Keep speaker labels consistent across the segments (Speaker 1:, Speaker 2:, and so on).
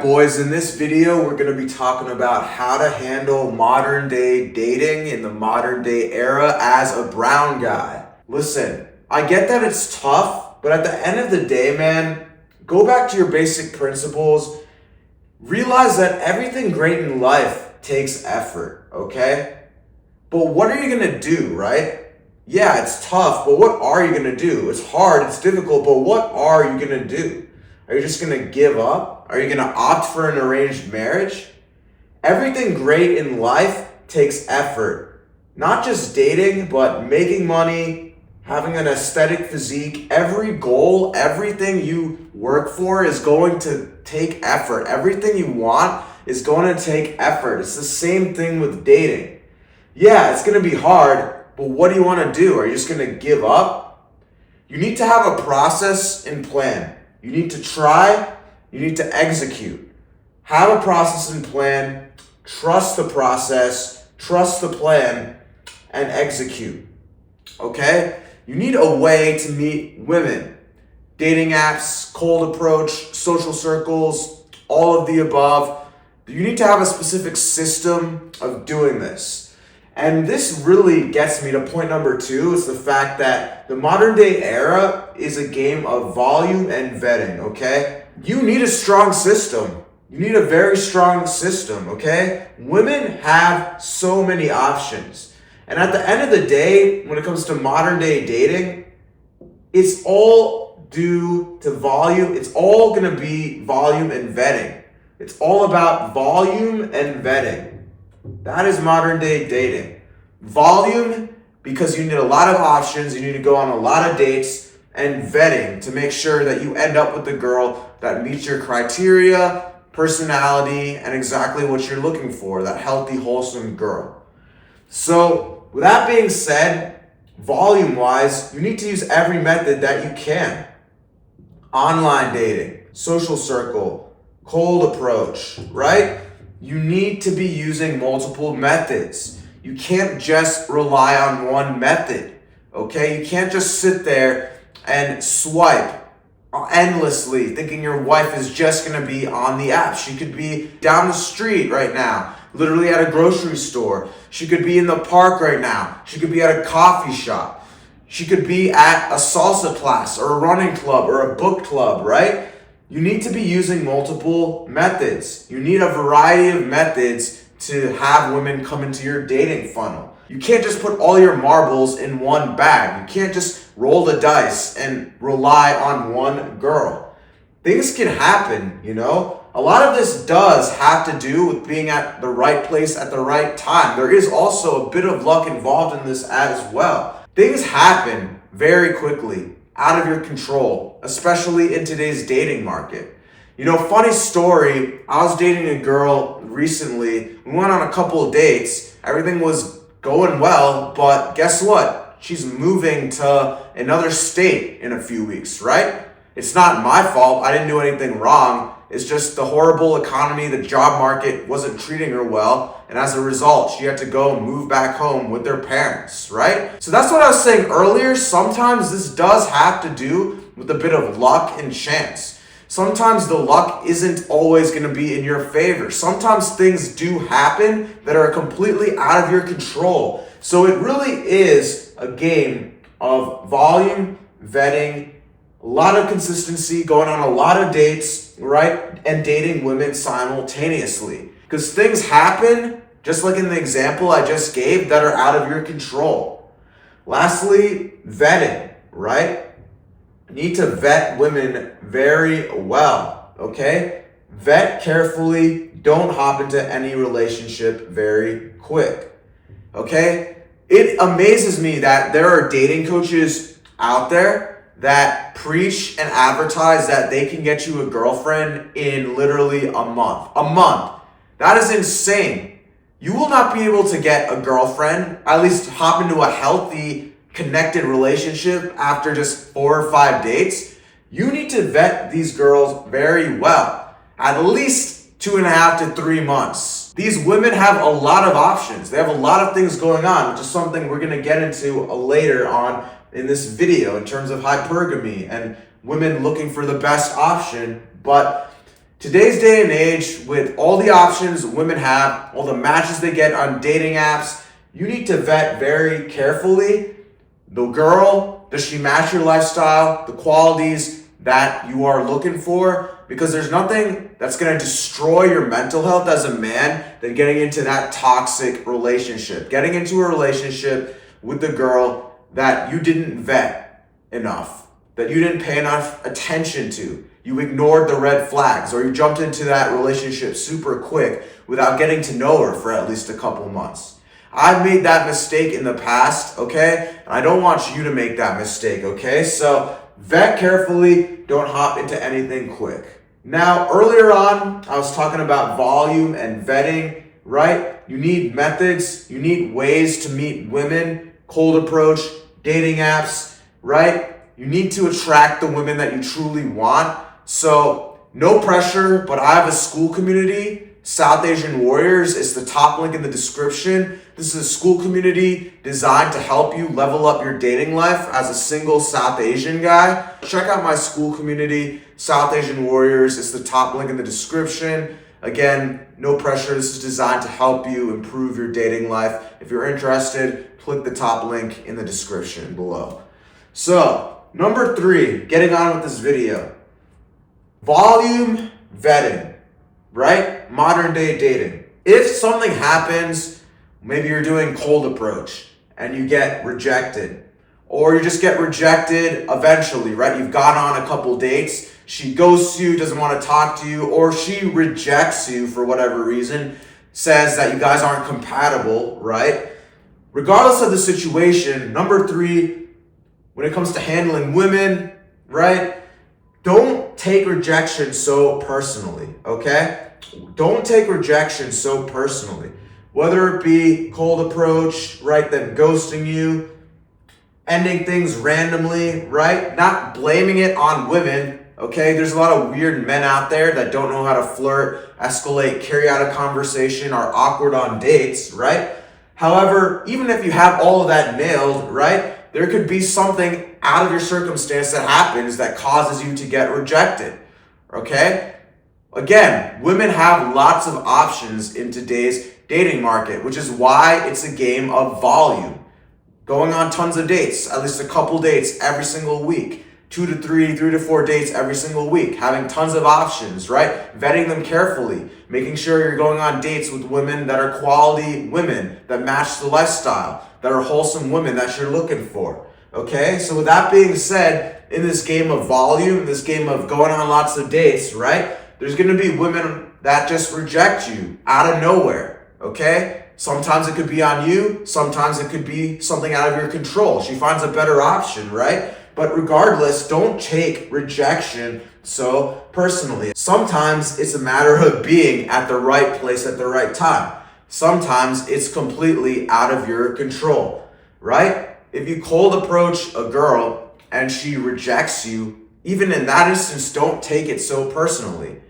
Speaker 1: Alright boys, in this video we're going to be talking about how to handle modern day dating in the modern day era as a brown guy. Listen, I get that it's tough, but at the end of the day, man, go back to your basic principles. Realize that everything great in life takes effort, okay? But what are you going to do, right? Yeah, it's tough, but what are you going to do? It's hard, it's difficult, but what are you going to do? Are you just going to give up? Are you going to opt for an arranged marriage? Everything great in life takes effort. Not just dating, but making money, having an aesthetic physique. Every goal, everything you work for is going to take effort. Everything you want is going to take effort. It's the same thing with dating. Yeah, it's going to be hard, but what do you want to do? Are you just going to give up? You need to have a process and plan. You need to try, you need to execute. Have a process and plan, trust the process, trust the plan, and execute. Okay? You need a way to meet women. Dating apps, cold approach, social circles, all of the above. You need to have a specific system of doing this. And this really gets me to point number 2, is the fact that the modern day era is a game of volume and vetting, okay? You need a strong system. You need a very strong system, okay? Women have so many options. And at the end of the day, when it comes to modern day dating, it's all due to volume. It's all gonna be volume and vetting. It's all about volume and vetting. That is modern day dating. Volume, because you need a lot of options, you need to go on a lot of dates, and vetting to make sure that you end up with the girl that meets your criteria, personality, and exactly what you're looking for, that healthy, wholesome girl. So, with that being said, volume-wise, you need to use every method that you can. Online dating, social circle, cold approach, right? You need to be using multiple methods. You can't just rely on one method, okay? You can't just sit there and swipe endlessly thinking your wife is just gonna be on the app. She could be down the street right now, literally at a grocery store. She could be in the park right now. She could be at a coffee shop. She could be at a salsa class or a running club or a book club, right? You need to be using multiple methods. You need a variety of methods to have women come into your dating funnel. You can't just put all your marbles in one bag. You can't just roll the dice and rely on one girl. Things can happen, you know? A lot of this does have to do with being at the right place at the right time. There is also a bit of luck involved in this as well. Things happen very quickly, out of your control, especially in today's dating market. You know, funny story, I was dating a girl recently. We went on a couple of dates. Everything was going well, but guess what? She's moving to another state in a few weeks, right? It's not my fault. I didn't do anything wrong. It's just the horrible economy, the job market wasn't treating her well. And as a result, she had to go and move back home with their parents, right? So that's what I was saying earlier. Sometimes this does have to do with a bit of luck and chance. Sometimes the luck isn't always going to be in your favor. Sometimes things do happen that are completely out of your control. So it really is a game of volume, vetting, a lot of consistency, going on a lot of dates, right? And dating women simultaneously. Because things happen, just like in the example I just gave, that are out of your control. Lastly, vetting, right? You need to vet women very well, okay? Vet carefully. Don't hop into any relationship very quick, okay? It amazes me that there are dating coaches out there that preach and advertise that they can get you a girlfriend in literally a month. A month. That is insane. You will not be able to get a girlfriend, at least hop into a healthy, connected relationship after just 4 or 5 dates. You need to vet these girls very well. At least 2.5 to 3 months. These women have a lot of options. They have a lot of things going on, which is something we're going to get into later on in this video in terms of hypergamy and women looking for the best option. But Today's day and age, with all the options women have, all the matches they get on dating apps, you need to vet very carefully the girl. Does she match your lifestyle, the qualities that you are looking for? Because there's nothing that's going to destroy your mental health as a man than getting into that toxic relationship. Getting into a relationship with the girl that you didn't vet enough, that you didn't pay enough attention to. You ignored the red flags, or you jumped into that relationship super quick without getting to know her for at least a couple months. I've made that mistake in the past, okay? And I don't want you to make that mistake, okay? So vet carefully, don't hop into anything quick. Now, earlier on, I was talking about volume and vetting, right? You need methods, you need ways to meet women, cold approach, dating apps, right? You need to attract the women that you truly want. So no pressure, but I have a school community, South Asian Warriors. It's the top link in the description. This is a school community designed to help you level up your dating life as a single South Asian guy. Check out my school community, South Asian Warriors. It's the top link in the description. Again, no pressure. This is designed to help you improve your dating life. If you're interested, click the top link in the description below. So, number 3, getting on with this video. Volume vetting, right? Modern day dating. If something happens, maybe you're doing cold approach and you get rejected, or you just get rejected eventually, right? You've gone on a couple dates, she ghosts you, doesn't want to talk to you, or she rejects you for whatever reason, says that you guys aren't compatible, right? Regardless of the situation, number 3, when it comes to handling women, right? Don't take rejection so personally, okay? Don't take rejection so personally. Whether it be cold approach, right, them ghosting you, ending things randomly, right? Not blaming it on women, okay? There's a lot of weird men out there that don't know how to flirt, escalate, carry out a conversation, are awkward on dates, right? However, even if you have all of that nailed, right, there could be something out of your circumstance that happens that causes you to get rejected, okay? Again, women have lots of options in today's dating market, which is why it's a game of volume. Going on tons of dates, at least a couple dates every single week. 2 to 3, 3 to 4 dates every single week. Having tons of options, right? Vetting them carefully. Making sure you're going on dates with women that are quality women, that match the lifestyle, that are wholesome women that you're looking for. Okay? So with that being said, in this game of volume, this game of going on lots of dates, right? There's going to be women that just reject you out of nowhere. Okay? Sometimes it could be on you. Sometimes it could be something out of your control. She finds a better option, right? But regardless, don't take rejection so personally. Sometimes it's a matter of being at the right place at the right time. Sometimes it's completely out of your control, right? If you cold approach a girl and she rejects you, even in that instance, don't take it so personally.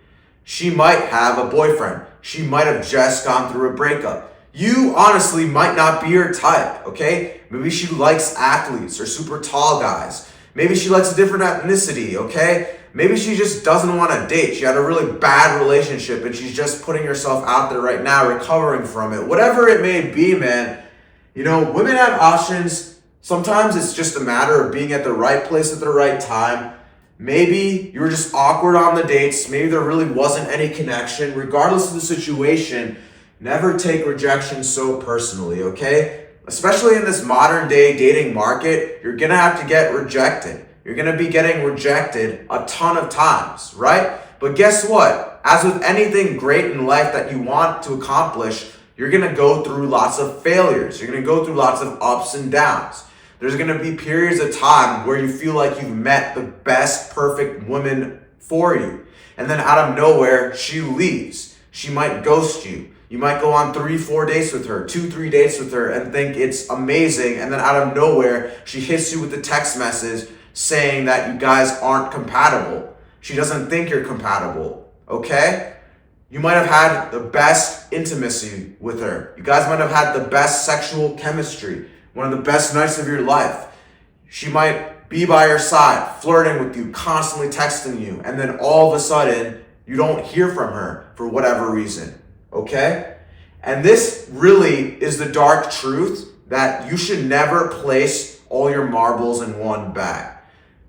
Speaker 1: She might have a boyfriend. She might have just gone through a breakup. You honestly might not be her type, okay? Maybe she likes athletes or super tall guys. Maybe she likes a different ethnicity, okay? Maybe she just doesn't want to date. She had a really bad relationship and she's just putting herself out there right now, recovering from it. Whatever it may be, man, you know, women have options. Sometimes it's just a matter of being at the right place at the right time. Maybe you were just awkward on the dates. Maybe there really wasn't any connection. Regardless of the situation, never take rejection so personally, okay? Especially in this modern day dating market, you're gonna have to get rejected. You're gonna be getting rejected a ton of times, right? But guess what? As with anything great in life that you want to accomplish, you're gonna go through lots of failures. You're gonna go through lots of ups and downs. There's gonna be periods of time where you feel like you've met the best, perfect woman for you. And then out of nowhere, she leaves. She might ghost you. You might go on 3-4 dates with her, 2-3 dates with her and think it's amazing. And then out of nowhere, she hits you with a text message saying that you guys aren't compatible. She doesn't think you're compatible, okay? You might have had the best intimacy with her. You guys might have had the best sexual chemistry, one of the best nights of your life. She might be by your side, flirting with you, constantly texting you. And then all of a sudden, you don't hear from her for whatever reason, okay? And this really is the dark truth that you should never place all your marbles in one bag.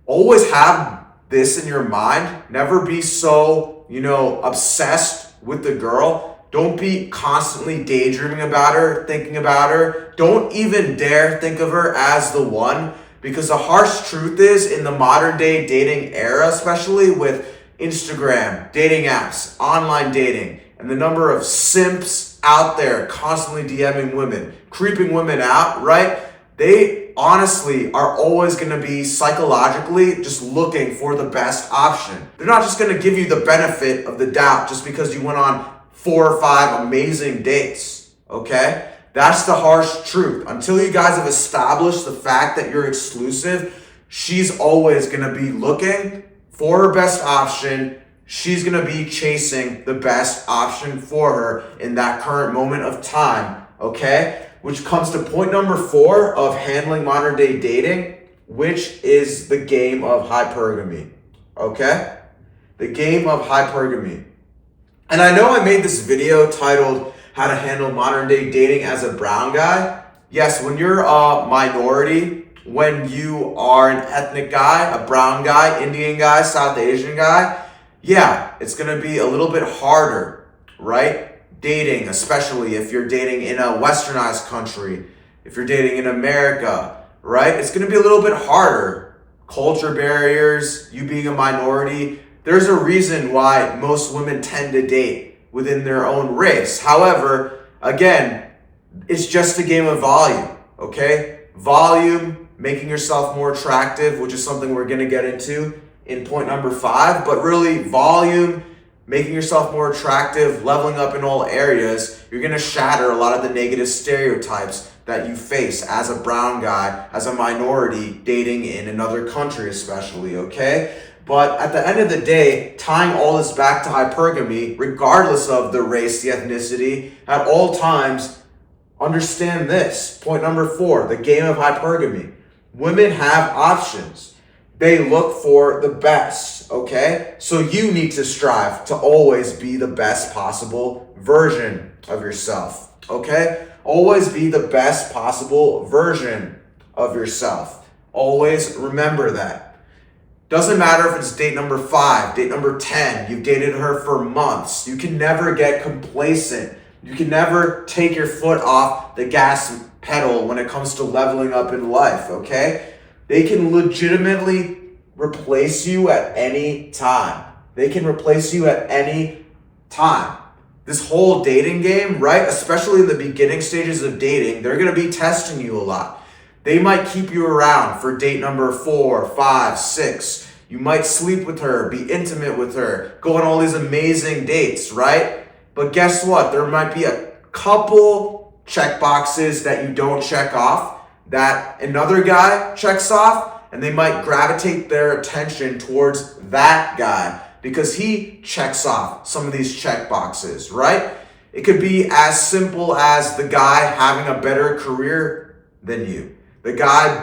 Speaker 1: Always have this in your mind. Never be so, obsessed with the girl. Don't be constantly daydreaming about her, thinking about her. Don't even dare think of her as the one, because the harsh truth is, in the modern day dating era, especially with Instagram, dating apps, online dating, and the number of simps out there constantly DMing women, creeping women out, right? They honestly are always going to be psychologically just looking for the best option. They're not just going to give you the benefit of the doubt just because you went on 4 or 5 amazing dates, okay? That's the harsh truth. Until you guys have established the fact that you're exclusive, she's always going to be looking for her best option. She's going to be chasing the best option for her in that current moment of time, okay? Which comes to point number 4 of handling modern day dating, which is the game of hypergamy, okay? The game of hypergamy. And I know I made this video titled How to Handle Modern Day Dating as a Brown Guy. Yes, when you're a minority, when you are an ethnic guy, a brown guy, Indian guy, South Asian guy, yeah, it's going to be a little bit harder, right? Dating, especially if you're dating in a westernized country, if you're dating in America, right? It's going to be a little bit harder. Culture barriers, you being a minority. There's a reason why most women tend to date within their own race. However, again, it's just a game of volume, okay? Volume, making yourself more attractive, which is something we're going to get into in point number 5, but really volume, making yourself more attractive, leveling up in all areas, you're going to shatter a lot of the negative stereotypes that you face as a brown guy, as a minority, dating in another country especially, okay? But at the end of the day, tying all this back to hypergamy, regardless of the race, the ethnicity, at all times, understand this. Point number 4, the game of hypergamy. Women have options. They look for the best, okay? So you need to strive to always be the best possible version of yourself, okay? Always be the best possible version of yourself. Always remember that. Doesn't matter if it's date number 5, date number 10, you've dated her for months. You can never get complacent. You can never take your foot off the gas pedal when it comes to leveling up in life, okay? They can legitimately replace you at any time. They can replace you at any time. This whole dating game, right? Especially in the beginning stages of dating, they're going to be testing you a lot. They might keep you around for date number 4, 5, 6. You might sleep with her, be intimate with her, go on all these amazing dates, right? But guess what? There might be a couple check boxes that you don't check off that another guy checks off, and they might gravitate their attention towards that guy because he checks off some of these check boxes, right? It could be as simple as the guy having a better career than you. The guy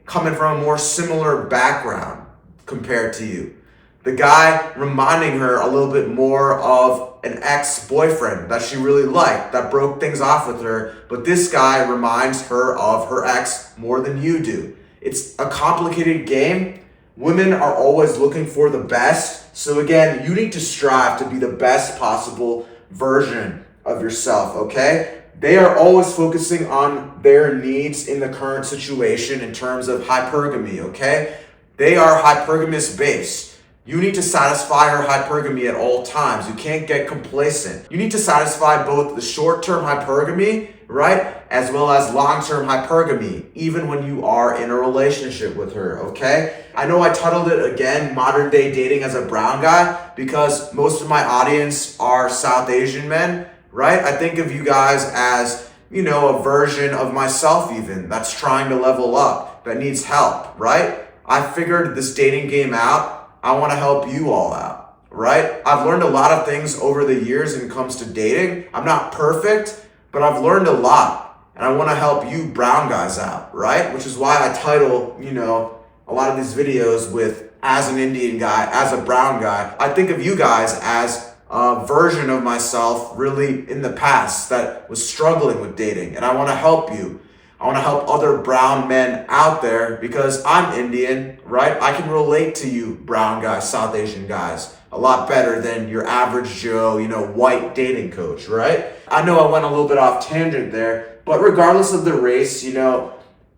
Speaker 1: coming from a more similar background compared to you. The guy reminding her a little bit more of an ex-boyfriend that she really liked, that broke things off with her, but this guy reminds her of her ex more than you do. It's a complicated game. Women are always looking for the best. So again, you need to strive to be the best possible version of yourself, okay? They are always focusing on their needs in the current situation in terms of hypergamy, okay? They are hypergamous based. You need to satisfy her hypergamy at all times. You can't get complacent. You need to satisfy both the short-term hypergamy, right, as well as long-term hypergamy, even when you are in a relationship with her, okay? I know I titled it again, Modern Day Dating as a Brown Guy, because most of my audience are South Asian men, right? I think of you guys as, a version of myself even that's trying to level up, that needs help, right? I figured this dating game out. I want to help you all out, right? I've learned a lot of things over the years when it comes to dating. I'm not perfect, but I've learned a lot, and I want to help you brown guys out, right? Which is why I title, a lot of these videos with as an Indian guy, as a brown guy. I think of you guys as a version of myself really in the past that was struggling with dating, and I want to help you. I want to help other brown men out there because I'm Indian, right? I can relate to you brown guys, South Asian guys a lot better than your average Joe, white dating coach, right? I know I went a little bit off tangent there, but regardless of the race,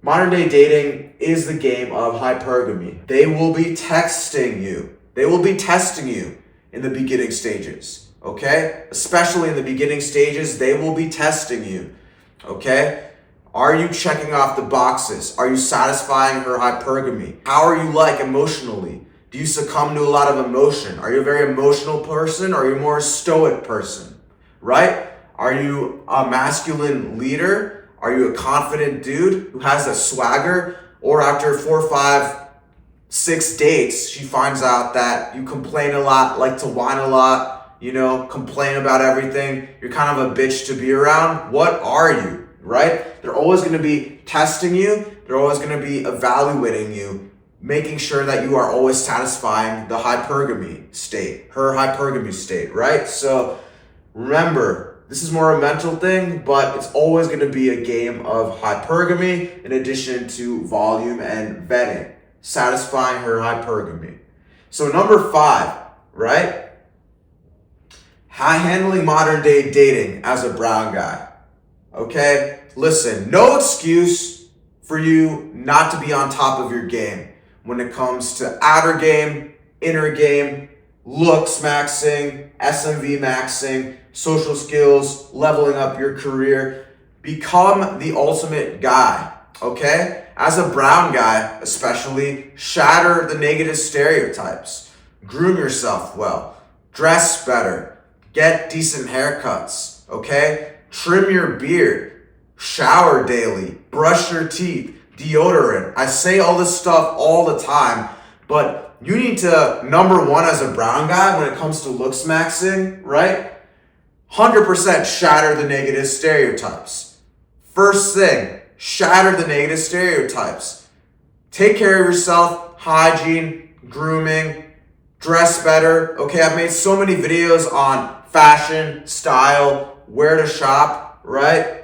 Speaker 1: modern day dating is the game of hypergamy. They will be texting you. They will be testing you in the beginning stages, okay? Especially in the beginning stages, they will be testing you, okay? Are you checking off the boxes? Are you satisfying her hypergamy? How are you emotionally? Do you succumb to a lot of emotion? Are you a very emotional person or are you more a stoic person, right? Are you a masculine leader? Are you a confident dude who has a swagger? Or after 4, 5, 6 dates, she finds out that you complain a lot, like to whine a lot, complain about everything. You're kind of a bitch to be around. What are you, right? They're always going to be testing you. They're always going to be evaluating you, making sure that you are always satisfying the hypergamy state, her hypergamy state, right? So remember, this is more a mental thing, but it's always going to be a game of hypergamy in addition to volume and vetting, satisfying her hypergamy. So number 5, right? Handling modern day dating as a brown guy. Okay? Listen, no excuse for you not to be on top of your game when it comes to outer game, inner game, looks maxing, SMV maxing, social skills, leveling up your career. Become the ultimate guy, okay? As a brown guy, especially, shatter the negative stereotypes. Groom yourself well. Dress better. Get decent haircuts, okay? Trim your beard. Shower daily. Brush your teeth. Deodorant. I say all this stuff all the time, but you need to, number 1, as a brown guy, when it comes to looks maxing, right? 100% shatter the negative stereotypes. First thing, shatter the negative stereotypes. Take care of yourself, hygiene, grooming, dress better. Okay, I've made so many videos on fashion, style, where to shop, right?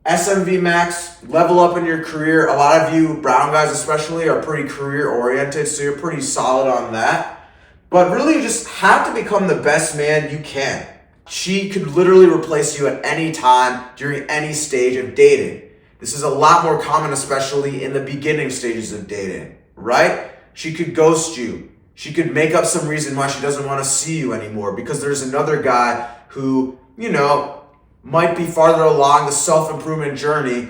Speaker 1: SMV max, level up in your career. A lot of you brown guys especially are pretty career oriented, so you're pretty solid on that. But really you just have to become the best man you can. She could literally replace you at any time during any stage of dating. This is a lot more common, especially in the beginning stages of dating, right? She could ghost you. She could make up some reason why she doesn't want to see you anymore because there's another guy who, might be farther along the self-improvement journey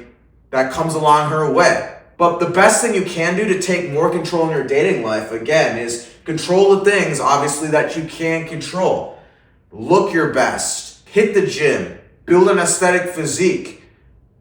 Speaker 1: that comes along her way. But the best thing you can do to take more control in your dating life, again, is control the things, obviously, that you can control. Look your best. Hit the gym. Build an aesthetic physique.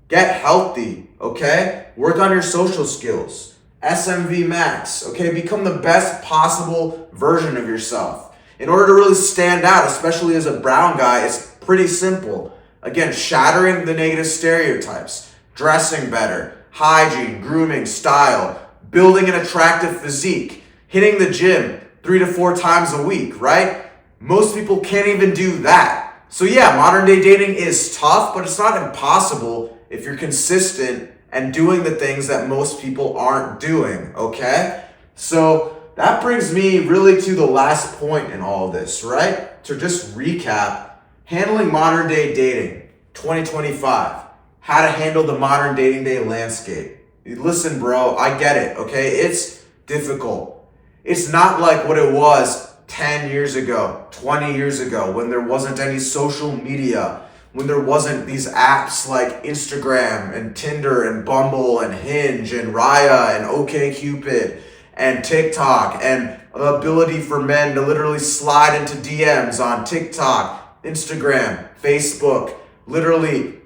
Speaker 1: Get healthy, okay? Work on your social skills. SMV max, okay? Become the best possible version of yourself. In order to really stand out, especially as a brown guy, it's pretty simple. Again, shattering the negative stereotypes, dressing better, hygiene, grooming, style, building an attractive physique, hitting the gym 3 to 4 times a week, right? Most people can't even do that. So yeah, modern day dating is tough, but it's not impossible if you're consistent and doing the things that most people aren't doing, okay? So that brings me really to the last point in all this, right? To just recap, handling modern day dating, 2025. How to handle the modern dating day landscape. Listen, bro, I get it, okay? It's difficult. It's not like what it was 10 years ago, 20 years ago, when there wasn't any social media, when there wasn't these apps like Instagram and Tinder and Bumble and Hinge and Raya and OkCupid and TikTok and the ability for men to literally slide into DMs on TikTok, Instagram, Facebook. Literally,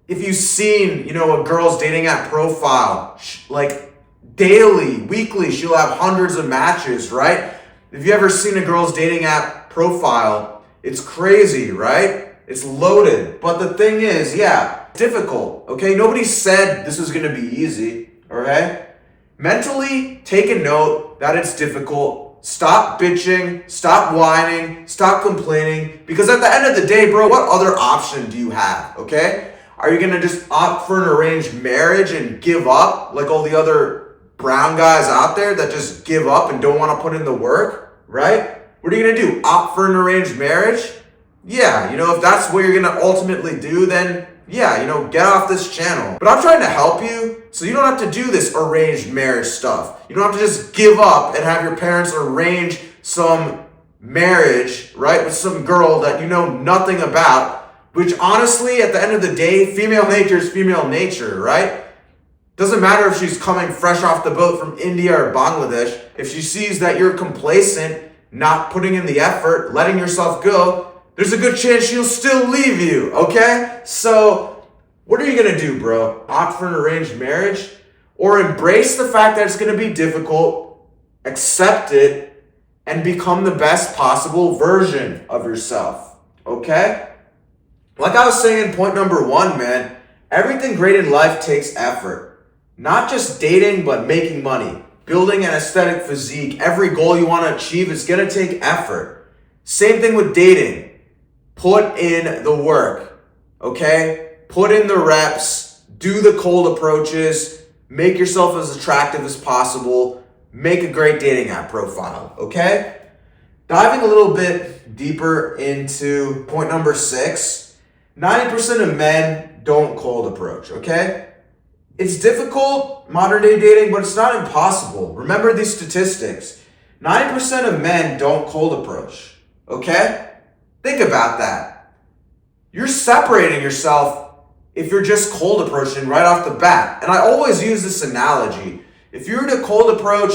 Speaker 1: if you've seen, a girl's dating app profile, like daily, weekly, she'll have hundreds of matches, right? If you ever seen a girl's dating app profile, it's crazy, right? It's loaded. But the thing is, yeah, difficult, okay? Nobody said this was gonna be easy, okay? Mentally, take a note. that it's difficult. Stop bitching, stop whining, stop complaining, because at the end of the day, bro, what other option do you have, okay? Are you gonna just opt for an arranged marriage and give up like all the other brown guys out there that just give up and don't wanna put in the work, right? What are you gonna do, opt for an arranged marriage? Yeah, if that's what you're gonna ultimately do, then yeah, get off this channel. But I'm trying to help you, so you don't have to do this arranged marriage stuff. You don't have to just give up and have your parents arrange some marriage, right, with some girl that you know nothing about, which honestly, at the end of the day, female nature is female nature, right? Doesn't matter if she's coming fresh off the boat from India or Bangladesh. If she sees that you're complacent, not putting in the effort, letting yourself go, there's a good chance she'll still leave you, okay? So, what are you gonna do, bro? Opt for an arranged marriage? Or embrace the fact that it's gonna be difficult, accept it, and become the best possible version of yourself, okay? Like I was saying in point number 1, man, everything great in life takes effort. Not just dating, but making money, building an aesthetic physique. Every goal you wanna achieve is gonna take effort. Same thing with dating. Put in the work, okay? Put in the reps, do the cold approaches, make yourself as attractive as possible, make a great dating app profile, okay? Diving a little bit deeper into point number 6, 90% of men don't cold approach, okay? It's difficult, modern day dating, but it's not impossible. Remember these statistics. 90% of men don't cold approach, okay? Think about that. You're separating yourself if you're just cold approaching right off the bat. And I always use this analogy. If you were to cold approach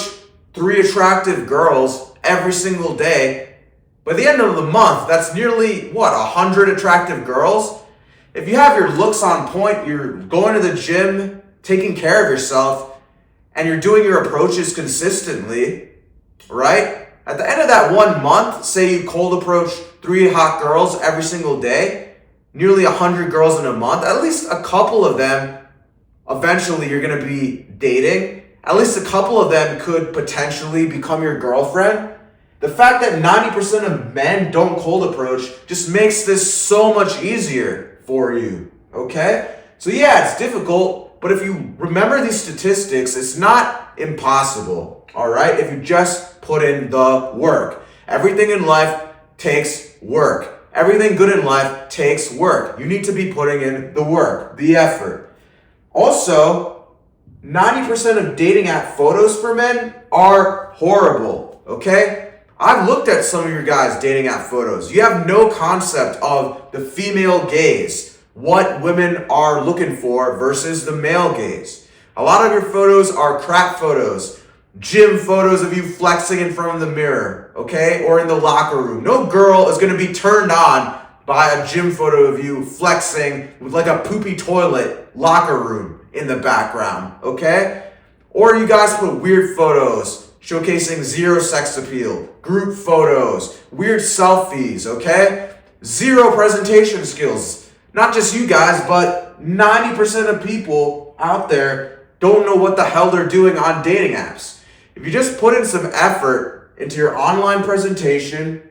Speaker 1: 3 attractive girls every single day, by the end of the month, that's nearly, 100 attractive girls? If you have your looks on point, you're going to the gym, taking care of yourself, and you're doing your approaches consistently, right? At the end of that 1 month, say you cold approach 3 hot girls every single day, nearly 100 girls in a month, at least a couple of them, eventually you're going to be dating. At least a couple of them could potentially become your girlfriend. The fact that 90% of men don't cold approach just makes this so much easier for you, okay? So yeah, it's difficult, but if you remember these statistics, it's not impossible, all right? If you just put in the work. Everything in life takes work. Everything good in life takes work. You need to be putting in the work, the effort. Also, 90% of dating app photos for men are horrible, okay? I've looked at some of your guys' dating app photos. You have no concept of the female gaze, what women are looking for versus the male gaze. A lot of your photos are crap photos, gym photos of you flexing in front of the mirror, okay? Or in the locker room. No girl is gonna be turned on by a gym photo of you flexing with like a poopy toilet locker room in the background, okay? Or you guys put weird photos showcasing zero sex appeal, group photos, weird selfies, okay? Zero presentation skills. Not just you guys, but 90% of people out there don't know what the hell they're doing on dating apps. If you just put in some effort into your online presentation,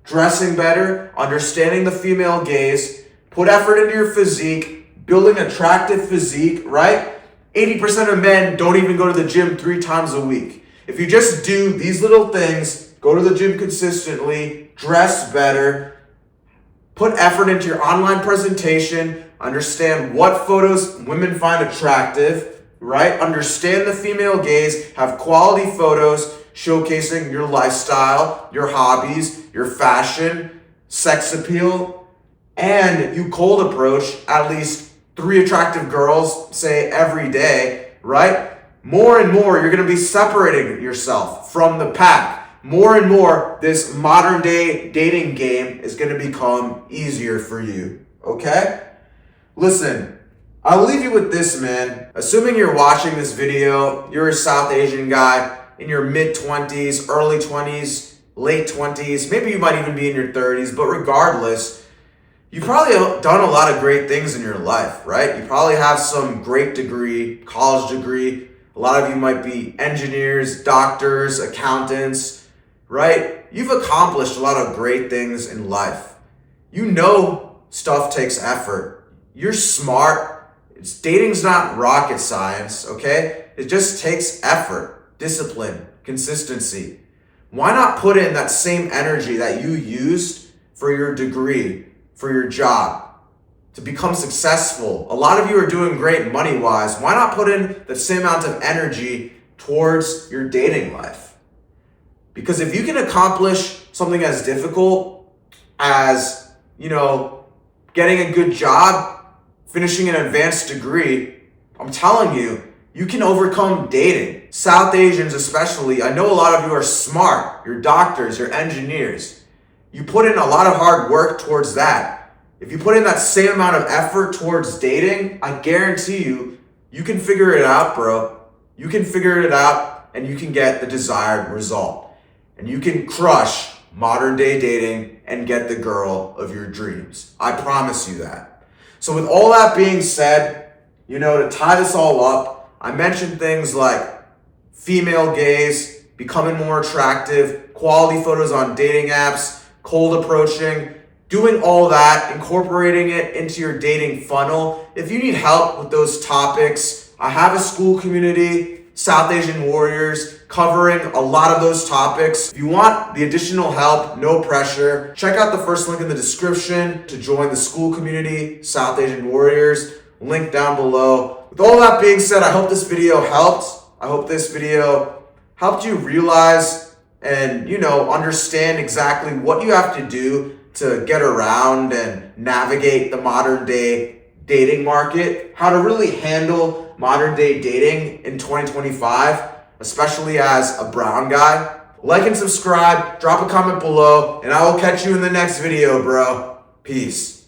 Speaker 1: dressing better, understanding the female gaze, put effort into your physique, building an attractive physique, right? 80% of men don't even go to the gym 3 times a week. If you just do these little things, go to the gym consistently, dress better, put effort into your online presentation, understand what photos women find attractive, right? Understand the female gaze, have quality photos showcasing your lifestyle, your hobbies, your fashion, sex appeal, and you cold approach at least 3 attractive girls, say every day, right? More and more, you're going to be separating yourself from the pack. More and more, this modern day dating game is going to become easier for you, okay? Listen, I'll leave you with this, man. Assuming you're watching this video, you're a South Asian guy in your mid-20s, early 20s, late 20s, maybe you might even be in your 30s, but regardless, you've probably done a lot of great things in your life, right? You probably have some great degree, college degree, A lot of you might be engineers, doctors, accountants, right? You've accomplished a lot of great things in life. You know stuff takes effort. You're smart. Dating's not rocket science, okay? It just takes effort, discipline, consistency. Why not put in that same energy that you used for your degree, for your job, to become successful? A lot of you are doing great money-wise. Why not put in the same amount of energy towards your dating life? Because if you can accomplish something as difficult as, getting a good job, finishing an advanced degree, I'm telling you, you can overcome dating. South Asians especially, I know a lot of you are smart. You're doctors, you're engineers. You put in a lot of hard work towards that. If you put in that same amount of effort towards dating, I guarantee you, you can figure it out, bro. You can figure it out and you can get the desired result. And you can crush modern day dating and get the girl of your dreams. I promise you that. So with all that being said, to tie this all up, I mentioned things like female gaze, becoming more attractive, quality photos on dating apps, cold approaching, doing all that, incorporating it into your dating funnel. If you need help with those topics, I have a school community, South Asian Warriors, covering a lot of those topics. If you want the additional help, no pressure, check out the first link in the description to join the school community, South Asian Warriors, link down below. With all that being said, I hope this video helped. I hope this video helped you realize and, understand exactly what you have to do to get around and navigate the modern day dating market, how to really handle modern day dating in 2025, especially as a brown guy. Like and subscribe, drop a comment below, and I will catch you in the next video, bro. Peace.